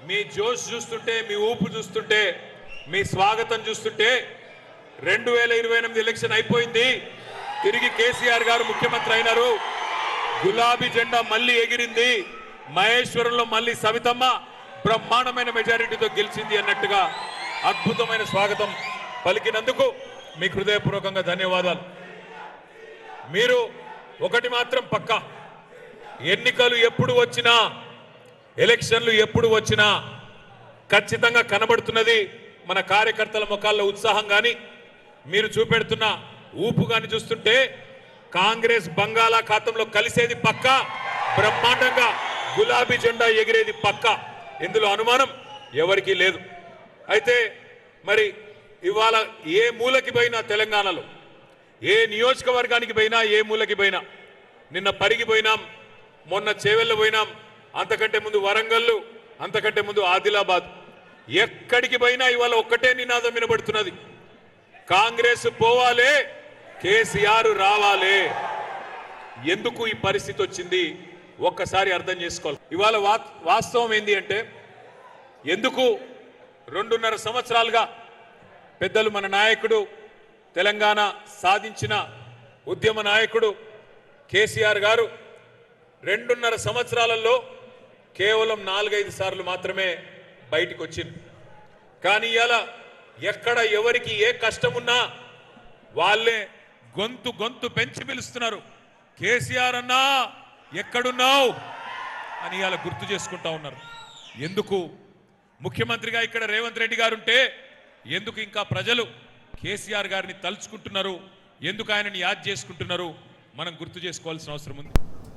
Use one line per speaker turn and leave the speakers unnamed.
మీ జోష్ చూస్తుంటే, మీ ఊపు చూస్తుంటే, మీ స్వాగతం చూస్తుంటే 2028 ఎలక్షన్ అయిపోయింది. తిరిగి కేసీఆర్ గారు ముఖ్యమంత్రి అయినారు. గులాబీ జెండా మళ్ళీ ఎగిరింది. మహేశ్వరంలో మళ్ళీ సవితమ్మ బ్రహ్మాండమైన మెజారిటీతో గెలిచింది అన్నట్టుగా అద్భుతమైన స్వాగతం పలికినందుకు మీకు హృదయపూర్వకంగా ధన్యవాదాలు. మీరు ఒకటి మాత్రం పక్కా, ఎన్నికలు ఎప్పుడు వచ్చినా, ఎలక్షన్లు ఎప్పుడు వచ్చినా ఖచ్చితంగా కనబడుతున్నది మన కార్యకర్తల ముఖాల్లో ఉత్సాహం కానీ, మీరు చూపెడుతున్న ఊపు కానీ చూస్తుంటే కాంగ్రెస్ బంగాళాఖాతంలో కలిసేది పక్కా, బ్రహ్మాండంగా గులాబీ జెండా ఎగిరేది పక్కా, ఇందులో అనుమానం ఎవరికీ లేదు. అయితే మరి ఇవాళ ఏ మూలకి పోయినా, తెలంగాణలో ఏ నియోజకవర్గానికి పోయినా, ఏ మూలకి పోయినా, నిన్న పరిగి పోయినాం, మొన్న చేవెళ్ళ పోయినాం, అంతకంటే ముందు వరంగల్, అంతకంటే ముందు ఆదిలాబాద్, ఎక్కడికి పోయినా ఇవాళ ఒక్కటే నినాదం వినబడుతున్నది, కాంగ్రెస్ పోవాలే, కేసీఆర్ రావాలే. ఎందుకు ఈ పరిస్థితి వచ్చింది ఒక్కసారి అర్థం చేసుకోవాలి. ఇవాళ వాస్తవం ఏంది అంటే, ఎందుకు 2.5 సంవత్సరాలుగా పెద్దలు మన నాయకుడు, తెలంగాణ సాధించిన ఉద్యమ నాయకుడు కేసీఆర్ గారు 2.5 సంవత్సరాలలో కేవలం 4-5 సార్లు మాత్రమే బయటికి వచ్చింది. కానీ ఇలా ఎక్కడ ఎవరికి ఏ కష్టమున్నా వాళ్ళే గొంతు పెంచి పిలుస్తున్నారు, కేసీఆర్ అన్నా ఎక్కడున్నావు అని ఇలా గుర్తు చేసుకుంటా ఉన్నారు. ఎందుకు ముఖ్యమంత్రిగా ఇక్కడ రేవంత్ రెడ్డి గారు ఉంటే ఎందుకు ఇంకా ప్రజలు కేసీఆర్ గారిని తలుచుకుంటున్నారు, ఎందుకు ఆయనని యాద్ చేసుకుంటున్నారు, మనం గుర్తు చేసుకోవాల్సిన అవసరం ఉంది.